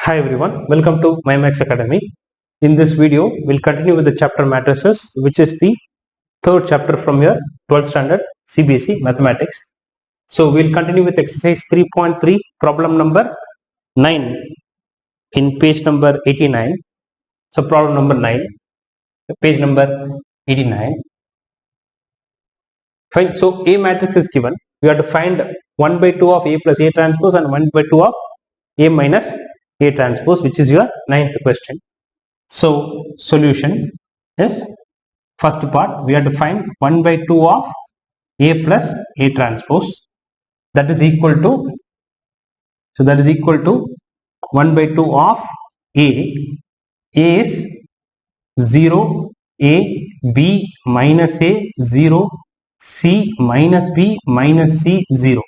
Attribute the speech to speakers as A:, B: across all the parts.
A: Hi everyone, welcome to MyMax Academy. In this video, we'll continue with the chapter matrices, which is the third chapter from your 12th standard CBSE mathematics. So we'll continue with exercise 3.3, problem number 9 in page number 89. So problem number 9, page number 89. Fine. So A matrix is given. We have to find 1 by 2 of A plus A transpose and 1 by 2 of A minus A transpose, which is your ninth question. So solution is, first part we have to find 1 by 2 of A plus A transpose, that is equal to, so that is equal to 1 by 2 of A is 0, A, B minus A, 0, C minus B minus C, 0,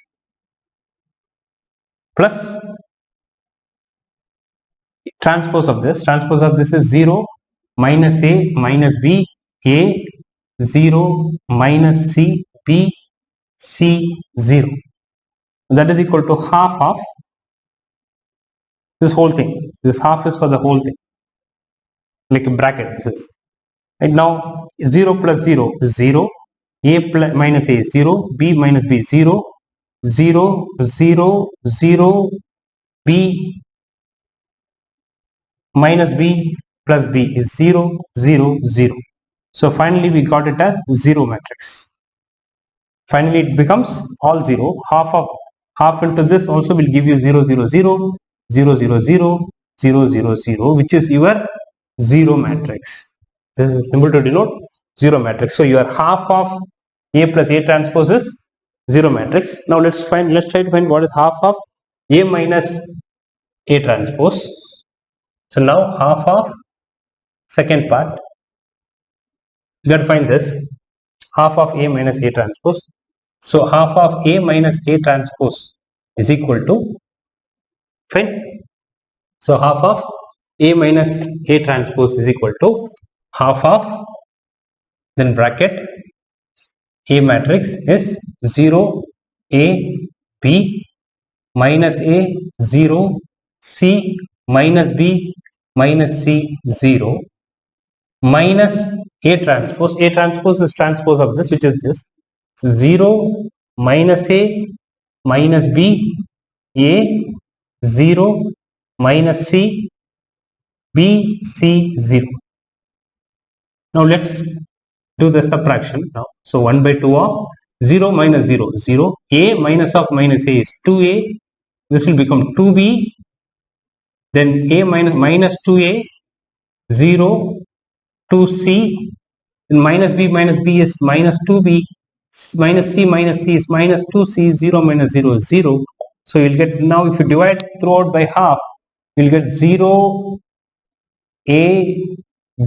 A: plus transpose of this is 0 minus A minus B, A 0 minus C, B, C 0, that is equal to half of this whole thing. This half is for the whole thing, like a bracket. This is right. Now 0 plus 0 is 0, A plus minus A 0, B minus B 0, 0, 0, 0, B minus B plus B is 0, 0, 0. So finally we got it as 0 matrix. Finally it becomes all 0. Half into this also will give you 0, 0, 0, 0, 0, 0, 0, 0, 0, which is your 0 matrix. This is symbol to denote 0 matrix. So your half of A plus A transpose is 0 matrix. Now let's try to find what is half of A minus A transpose. So now half of second part, you got to find this half of A minus A transpose. So half of A minus A transpose is equal to, fine. So half of A minus A transpose is equal to half of, then bracket, A matrix is 0, A, B minus A, 0, C minus B minus C, 0, minus A transpose. A transpose is transpose of this, which is this. So 0 minus A minus B, A 0 minus C, B, C 0. Now let's do the subtraction now. So 1 by 2 of 0 minus 0, 0. A minus of minus A is 2A. This will become 2B. Then A minus 2A, 0, 2C. And minus B is minus 2B. Minus C is minus 2C, 0 minus 0 is 0. So you'll get, now if you divide throughout by half, you'll get 0, A,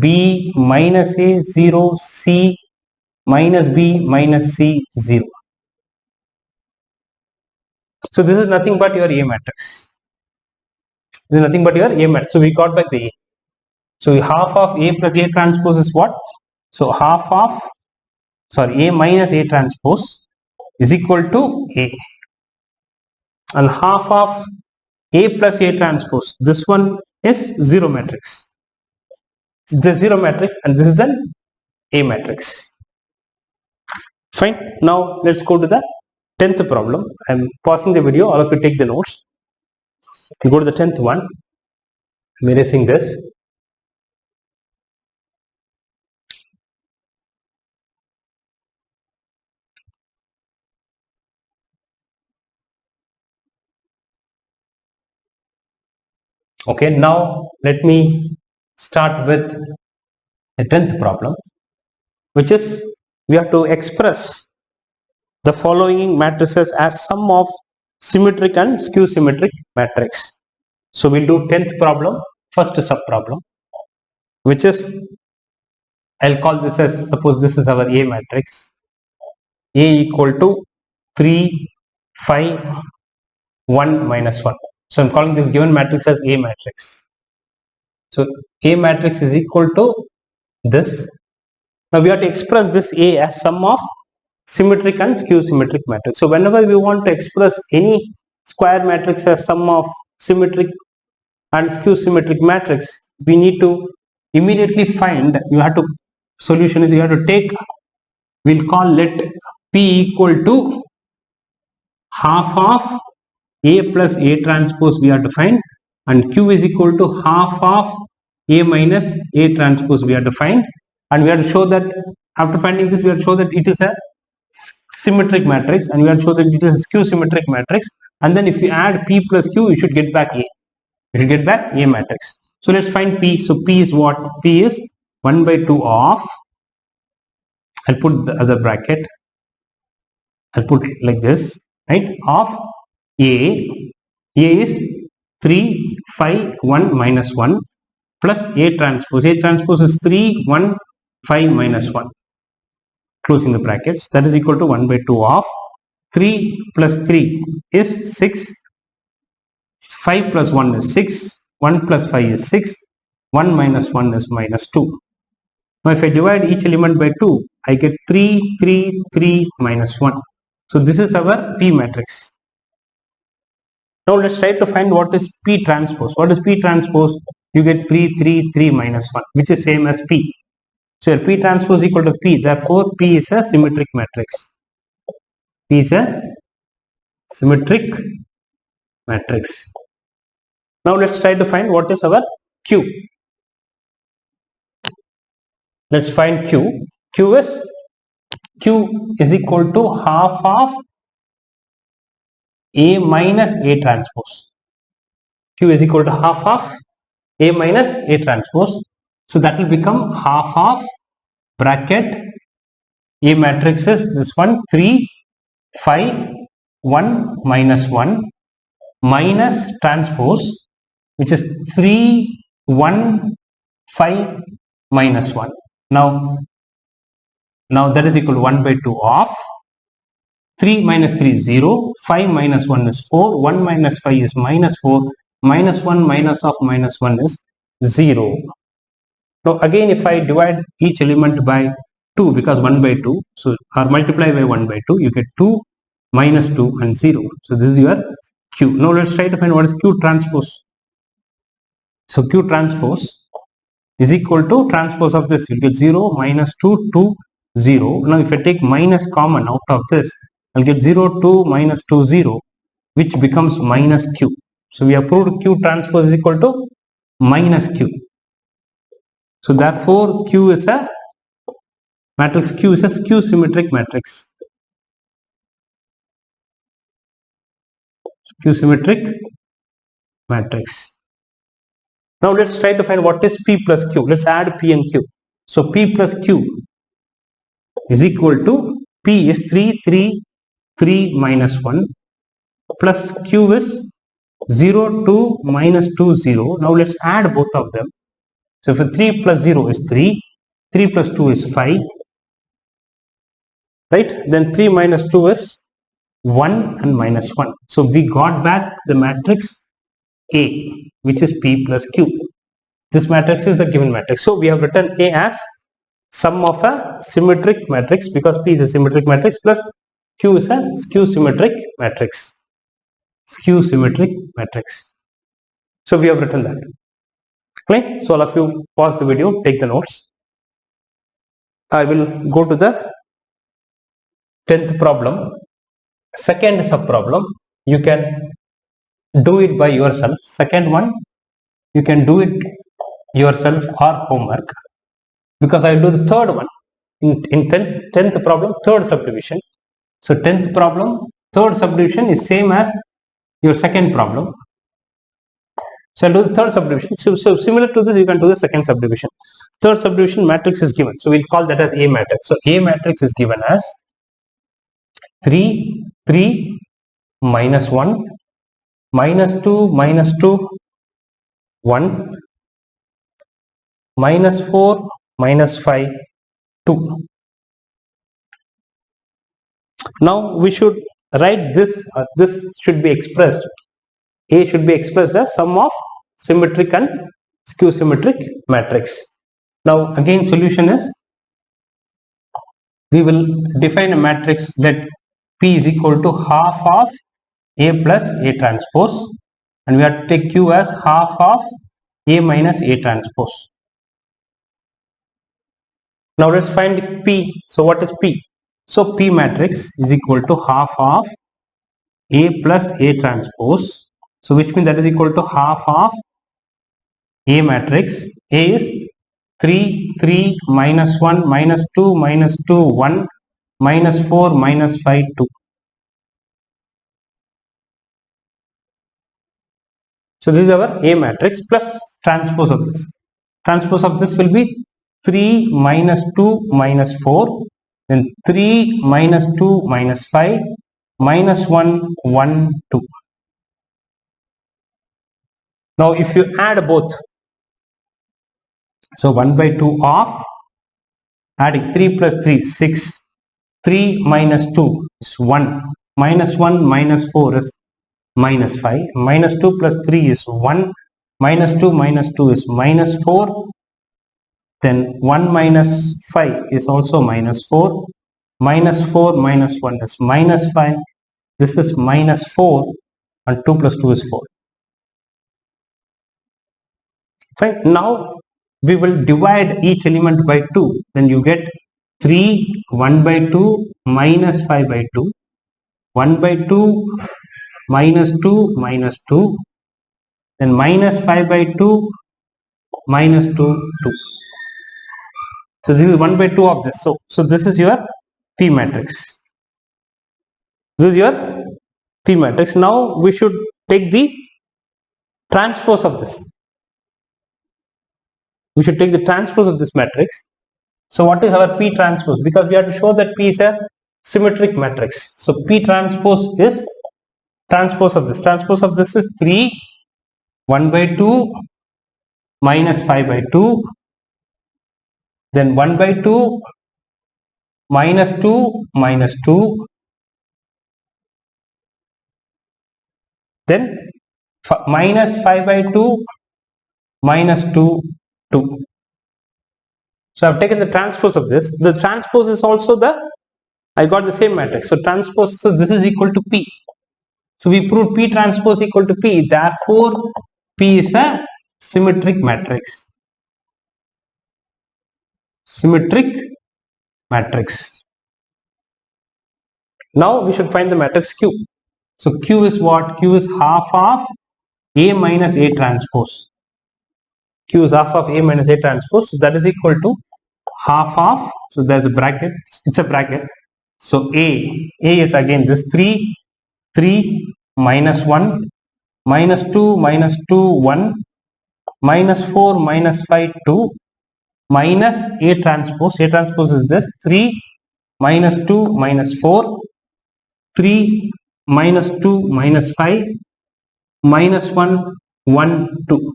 A: B minus A, 0, C minus B minus C, 0. So this is nothing but your A matrix. This is nothing but your A matrix. So we got back the A. So half of A plus A transpose is what? So half of, A minus A transpose is equal to A. And half of A plus A transpose, this one is 0 matrix. This is 0 matrix and this is an A matrix. Fine. Now let's go to the 10th problem. I'm pausing the video. All of you take the notes. You go to the 10th one. I'm erasing this. Okay, now let me start with the 10th problem, which is we have to express the following matrices as sum of symmetric and skew symmetric matrix. So we'll do 10th problem, first sub problem, which is, I'll call this as, suppose this is our A matrix, A equal to 3, 5, 1 minus 1. So I'm calling this given matrix as A matrix. So A matrix is equal to this. Now we have to express this A as sum of symmetric and skew symmetric matrix. So whenever we want to express any square matrix as sum of symmetric and skew symmetric matrix, we need to immediately find, solution is you have to take, we'll call let P equal to half of A plus A transpose we have to find, and Q is equal to half of A minus A transpose we have to find, and we have to show that after finding this we have to show that it is a symmetric matrix, and we have to show that it is a skew symmetric matrix, and then if you add P plus Q you should get back A. You should get back A matrix. So let's find P. So P is what? P is 1 by 2 of, I'll put the other bracket, I'll put like this, right, of A is 3, 5, 1 minus 1 plus A transpose. A transpose is 3, 1, 5 minus 1. Closing the brackets. That is equal to 1 by 2 of 3 plus 3 is 6, 5 plus 1 is 6, 1 plus 5 is 6, 1 minus 1 is minus 2. Now if I divide each element by 2, I get 3, 3, 3 minus 1. So this is our P matrix. Now let's try to find what is P transpose. What is P transpose? You get 3, 3, 3 minus 1, which is same as P. So your P transpose equal to P. Therefore, P is a symmetric matrix. P is a symmetric matrix. Now let's try to find what is our Q. Let's find Q. Q is equal to half of A minus A transpose. Q is equal to half of A minus A transpose. So that will become half of bracket A matrix is this one, 3, 5, 1 minus 1 minus transpose, which is 3, 1, 5 minus 1. Now that is equal to 1 by 2 of 3 minus 3 is 0, 5 minus 1 is 4, 1 minus 5 is minus 4, minus 1 minus of minus 1 is 0. Now again if I divide each element by 2, because 1 by 2, so or multiply by 1 by 2, you get 2 minus 2 and 0. So this is your Q. Now let's try to find what is Q transpose. So Q transpose is equal to transpose of this. You get 0, minus 2, 2, 0. Now if I take minus common out of this, I'll get 0, 2, minus 2, 0, which becomes minus Q. So we have proved Q transpose is equal to minus Q. So therefore Q is a matrix, Q is a skew symmetric matrix. Skew symmetric matrix. Now let's try to find what is P plus Q. Let's add P and Q. So P plus Q is equal to, P is 3, 3, 3 minus 1 plus Q is 0, 2, minus 2, 0. Now let's add both of them. So if 3 plus 0 is 3, 3 plus 2 is 5, right? Then 3 minus 2 is 1 and minus 1. So we got back the matrix A, which is P plus Q. This matrix is the given matrix. So we have written A as sum of a symmetric matrix, because P is a symmetric matrix, plus Q is a skew symmetric matrix. Skew symmetric matrix. So we have written that. Okay, so all of you pause the video, take the notes. I will go to the 10th problem. Second sub-problem, you can do it by yourself. Second one, you can do it yourself or homework, because I will do the third one in 10th problem, third subdivision. So 10th problem, third subdivision is same as your second problem. So I'll do the third subdivision. So similar to this, you can do the second subdivision. Third subdivision matrix is given. So we'll call that as A matrix. So A matrix is given as 3, 3, minus 1, minus 2, minus 2, 1, minus 4, minus 5, 2. Now we should write this, this should be expressed, A should be expressed as sum of symmetric and skew symmetric matrix. Now again solution is, we will define a matrix that P is equal to half of A plus A transpose, and we have to take Q as half of A minus A transpose. Now let's find P. So what is P? So P matrix is equal to half of A plus A transpose. So which means that is equal to half of A matrix. A is 3, 3, minus 1, minus 2, minus 2, 1, minus 4, minus 5, 2. So this is our A matrix plus transpose of this. Transpose of this will be 3 minus 2 minus 4, then 3 minus 2 minus 5, minus 1, 1, 2. Now if you add both, so 1 by 2 of, adding 3 plus 3, 6, 3 minus 2 is 1, minus 1 minus 4 is minus 5, minus 2 plus 3 is 1, minus 2 minus 2 is minus 4, then 1 minus 5 is also minus 4, minus 4 minus 1 is minus 5, this is minus 4, and 2 plus 2 is 4. Fine. Now we will divide each element by 2, then you get 3, 1 by 2, minus 5 by 2, 1 by 2, minus 2, minus 2, then minus 5 by 2, minus 2, 2. So this is 1 by 2 of this. So this is your P matrix. This is your P matrix. Now we should take the transpose of this. We should take the transpose of this matrix. So what is our P transpose? Because we have to show that P is a symmetric matrix. So P transpose is transpose of this. Transpose of this is 3, 1 by 2, minus 5 by 2, then 1 by 2, minus 2, minus 2, then minus 5 by 2, minus 2, 2. So I have taken the transpose of this. The transpose is also I got the same matrix. So transpose, so this is equal to P. So we proved P transpose equal to P. Therefore, P is a symmetric matrix. Symmetric matrix. Now we should find the matrix Q. So Q is what? Q is half of A minus A transpose. Q is half of A minus A transpose. So that is equal to half of, so there's a bracket, it's a bracket. So A is again this 3, 3, minus 1, minus 2, minus 2, 1, minus 4, minus 5, 2, minus A transpose. A transpose is this 3, minus 2, minus 4, 3, minus 2, minus 5, minus 1, 1, 2.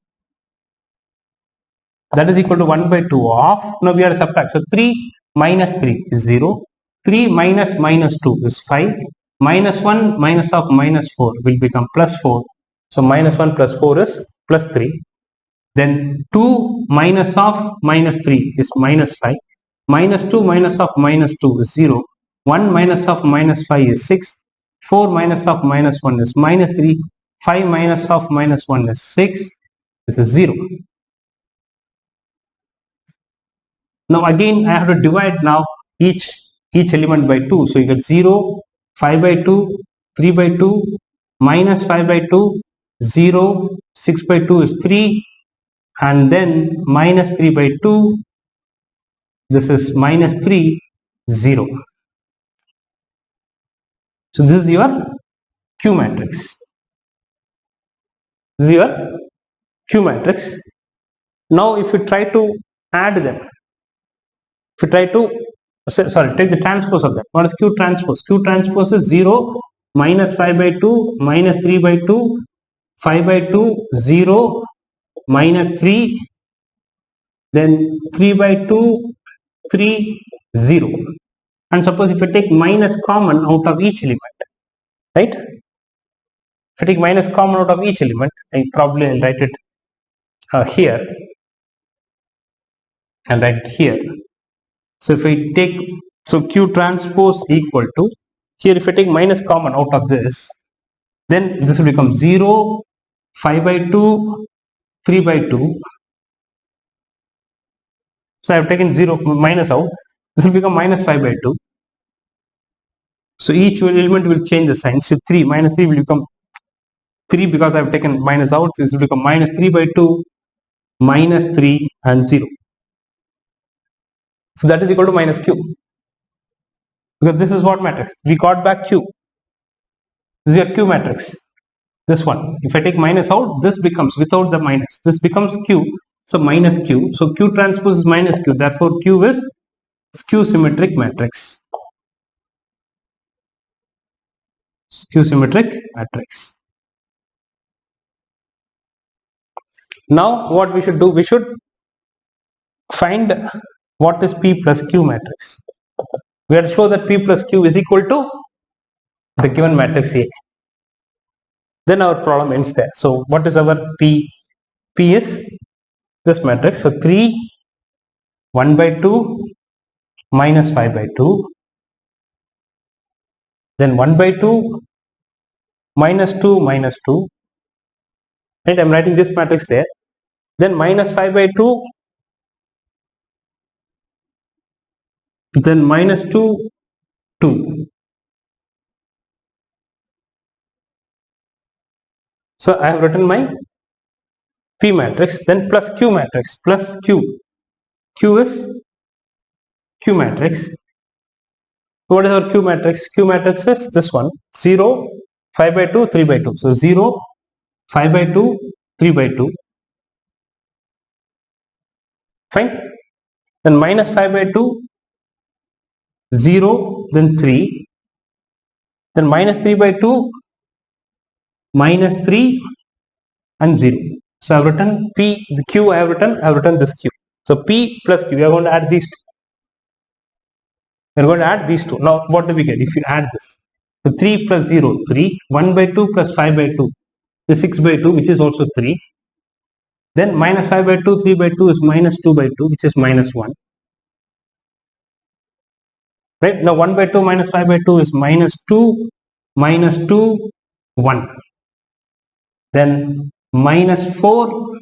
A: That is equal to 1 by 2 of, now we are to subtract. So 3 minus 3 is 0, 3 minus minus 2 is 5, minus 1 minus of minus 4 will become plus 4. So minus 1 plus 4 is plus 3. Then 2 minus of minus 3 is minus 5, minus 2 minus of minus 2 is 0, 1 minus of minus 5 is 6, 4 minus of minus 1 is minus 3, 5 minus of minus 1 is 6, this is 0. Now again I have to divide now each element by 2. So you get 0, 5 by 2, 3 by 2, minus 5 by 2, 0, 6 by 2 is 3, and then minus 3 by 2, this is minus 3, 0. So this is your Q matrix. This is your Q matrix. Now if you try to add them, if you try to, take the transpose of that. What is Q transpose? Q transpose is 0, minus 5 by 2, minus 3 by 2, 5 by 2, 0, minus 3, then 3 by 2, 3, 0. And suppose if you take minus common out of each element, right? If you take minus common out of each element, I probably will write it here and write it here. So if I take, so Q transpose equal to, here if I take minus common out of this, then this will become 0, 5 by 2, 3 by 2. So I have taken 0 minus out. This will become minus 5 by 2. So each element will change the sign. So 3 minus 3 will become 3 because I have taken minus out. So this will become minus 3 by 2, minus 3 and 0. So that is equal to minus q. Because this is what matrix? We got back q. This is your q matrix. This one. If I take minus out, this becomes without the minus. This becomes q. So minus q. So q transpose is minus q. Therefore q is skew symmetric matrix. Skew symmetric matrix. Now what we should do? We should find what is P plus Q matrix. We have to show that P plus Q is equal to the given matrix A. Then our problem ends there. So what is our P? P is this matrix. So 3, 1 by 2, minus 5 by 2. Then 1 by 2, minus 2, minus 2. Right, I am writing this matrix there. Then minus 5 by 2. Then minus 2, 2. So I have written my P matrix, then plus Q matrix, plus Q. Q is Q matrix. What is our Q matrix? Q matrix is this one, 0, 5 by 2, 3 by 2. So 0, 5 by 2, 3 by 2. Fine. Then minus 5 by 2, 0, then 3. Then minus 3 by 2, minus 3 and 0. So I have written P, the Q I have written this Q. So P plus Q, we are going to add these two. We are going to add these two. Now what do we get if you add this? So 3 plus 0, 3. 1 by 2 plus 5 by 2 is 6 by 2, which is also 3. Then minus 5 by 2, 3 by 2 is minus 2 by 2, which is minus 1. Right? Now 1 by 2 minus 5 by 2 is minus 2, 1. Then minus 4,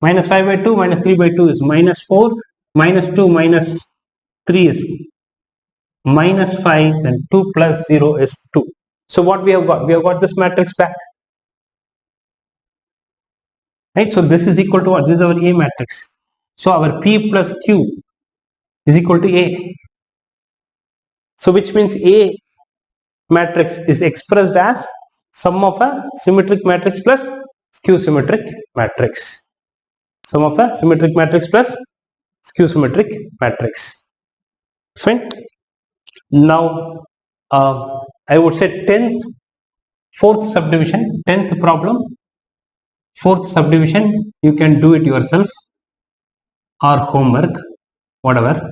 A: minus 5 by 2, minus 3 by 2 is minus 4, minus 2, minus 3 is minus 5, then 2 plus 0 is 2. So what we have got? We have got this matrix back. Right? So this is equal to what? This is our A matrix. So our P plus Q is equal to A. So which means A matrix is expressed as sum of a symmetric matrix plus skew symmetric matrix. Sum of a symmetric matrix plus skew symmetric matrix. Fine. Now I would say 10th, 4th subdivision, 10th problem, 4th subdivision, you can do it yourself or homework, whatever.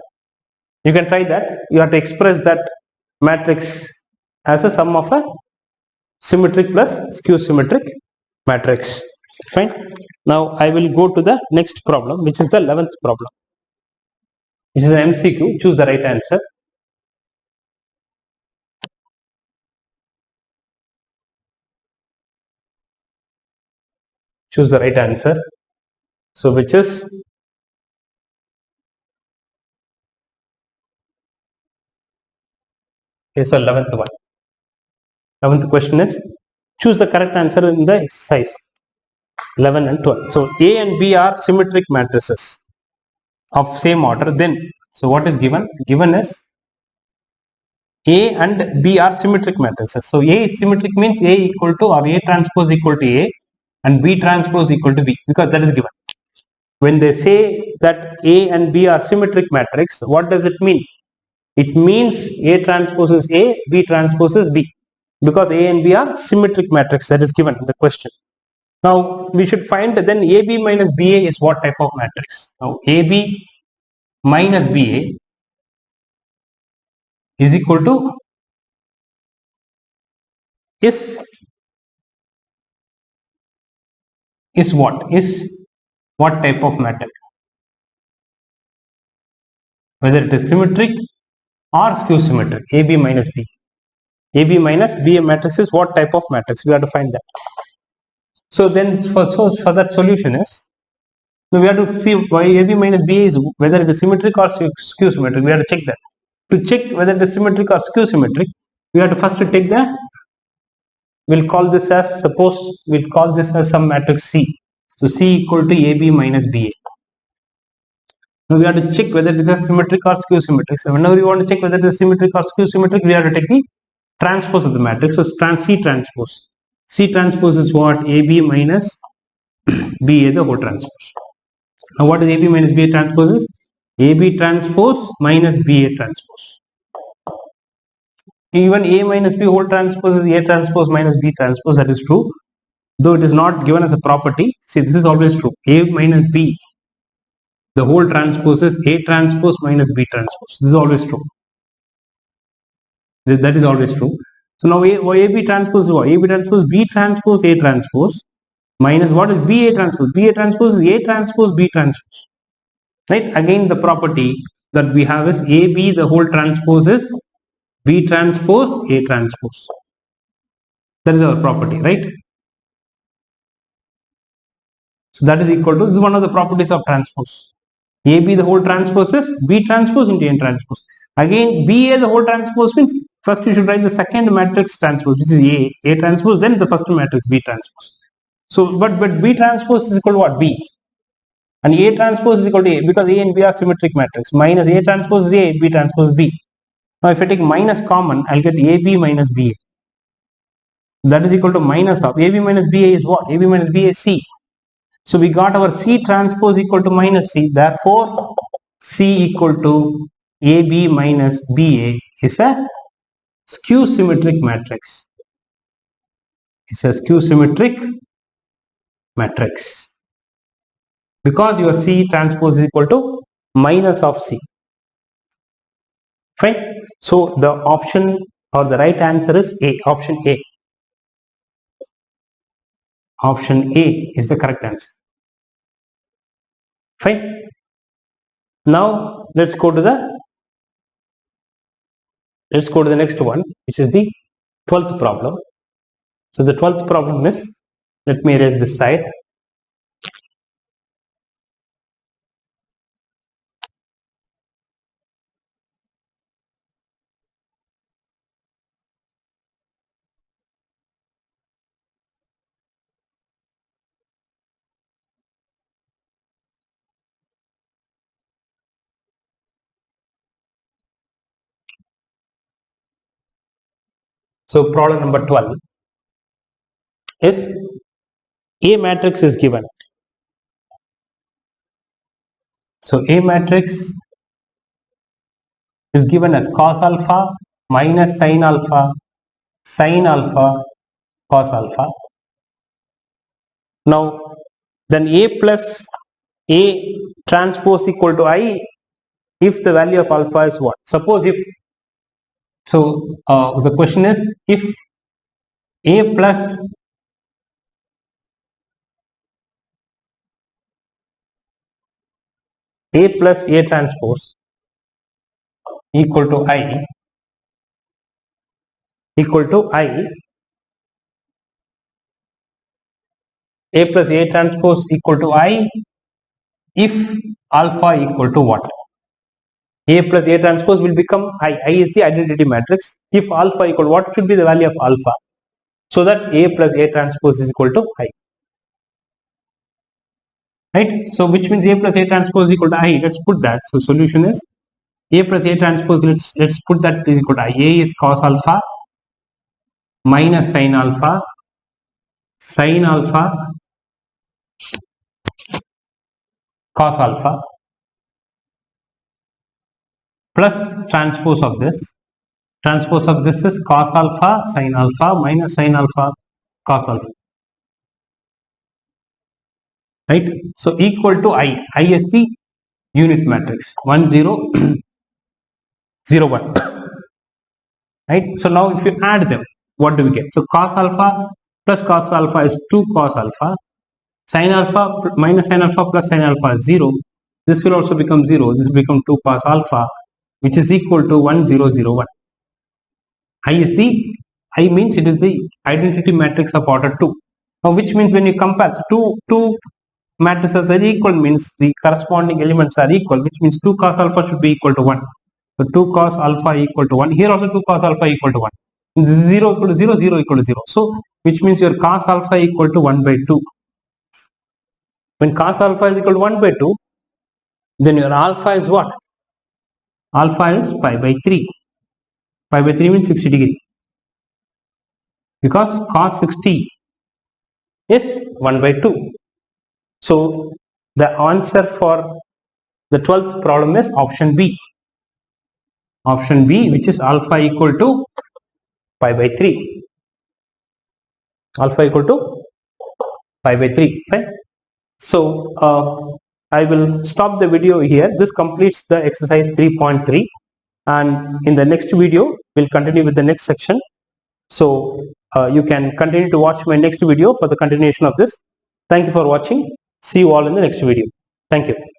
A: You can try that. You have to express that matrix as a sum of a symmetric plus skew symmetric matrix. Fine. Now I will go to the next problem, which is the 11th problem. This is an MCQ. Choose the right answer. Choose the right answer. So which is the 11th one. 11th question is choose the correct answer in the exercise 11 and 12. So A and B are symmetric matrices of same order. Then so what is given? Given is A and B are symmetric matrices. So A is symmetric means A equal to or A transpose equal to A and B transpose equal to B, because that is given. When they say that A and B are symmetric matrix, what does it mean? It means A transpose is A, B transpose is B, because A and B are symmetric matrix. That is given in the question. Now we should find then AB minus BA is what type of matrix? Now AB minus BA is equal to is what? Is what type of matrix? Whether it is symmetric or skew symmetric. AB minus B. AB minus BA matrix is what type of matrix? We have to find that. So then for that solution is, so we have to see why AB minus BA is whether it is symmetric or skew symmetric. We have to check that. To check whether it is symmetric or skew symmetric, we have to first take the, we'll call this as, suppose we'll call this as some matrix C. So C equal to AB minus BA. Now we have to check whether it is symmetric or skew symmetric. So whenever you want to check whether it is symmetric or skew symmetric, we have to take the transpose of the matrix. So C transpose. C transpose is what? AB minus BA the whole transpose. Now what is AB minus BA transpose is? AB transpose minus BA transpose. Even A minus B whole transpose is A transpose minus B transpose. That is true. Though it is not given as a property. See, this is always true. A minus B, the whole transpose is A transpose minus B transpose. This is always true. That is always true. So now AB transpose is what? AB transpose B transpose A transpose minus what is BA transpose? BA transpose is A transpose B transpose. Right? Again, the property that we have is AB the whole transpose is B transpose A transpose. That is our property, right? So that is equal to, this is one of the properties of transpose. AB the whole transpose is B transpose into A transpose. Again, BA the whole transpose means first you should write the second matrix transpose, which is A transpose, then the first matrix B transpose. So, but B transpose is equal to what? B. And A transpose is equal to A, because A and B are symmetric matrix. Minus A transpose is A, B transpose B. Now if I take minus common, I'll get AB minus BA. That is equal to minus of AB minus BA is what? AB minus BA is C. So we got our C transpose equal to minus C. Therefore, C equal to AB minus BA is a skew symmetric matrix. It's a skew symmetric matrix. Because your C transpose is equal to minus of C. Fine. So the option or the right answer is A. Option A. Option A is the correct answer. Fine. Now let's go to the next one, which is the 12th problem. So the 12th problem is, let me erase this side. So problem number 12 is A matrix is given. So A matrix is given as cos alpha minus sin alpha, cos alpha. Now then A plus A transpose equal to I if the value of alpha is what? Suppose if, so the question is, if A plus A transpose equal to I A plus A transpose equal to I if alpha equal to what? A plus A transpose will become I. I is the identity matrix. If alpha equal, what should be the value of alpha? So that A plus A transpose is equal to I. Right? So which means A plus A transpose is equal to I. Let's put that. So solution is A plus A transpose, let's put that is equal to I. A is cos alpha minus sin alpha, cos alpha plus transpose of this. Transpose of this is cos alpha sin alpha minus sin alpha cos alpha. Right? So equal to I. I is the unit matrix 1 0 0 1. Right? So now if you add them, what do we get? So cos alpha plus cos alpha is 2 cos alpha. Sin alpha minus sin alpha plus sin alpha is 0. This will also become 0. This will become 2 cos alpha, which is equal to 1 0 0 1. I means it is the identity matrix of order 2. which means when you compare, so two matrices are equal means the corresponding elements are equal, which means 2 cos alpha should be equal to 1. So 2 cos alpha equal to 1. Here also 2 cos alpha equal to 1. 0 equal to 0, 0 equal to 0. So which means your cos alpha equal to 1 by 2. When cos alpha is equal to 1 by 2, then your alpha is what? Alpha is pi by 3. Pi by 3 means 60 degree. Because cos 60 is 1 by 2. So the answer for the 12th problem is option B. Option B, which is alpha equal to pi by 3. Alpha equal to pi by 3. Right? So I will stop the video here. This completes the exercise 3.3, and in the next video we'll continue with the next section. So you can continue to watch my next video for the continuation of this. Thank you for watching. See you all in the next video. Thank you.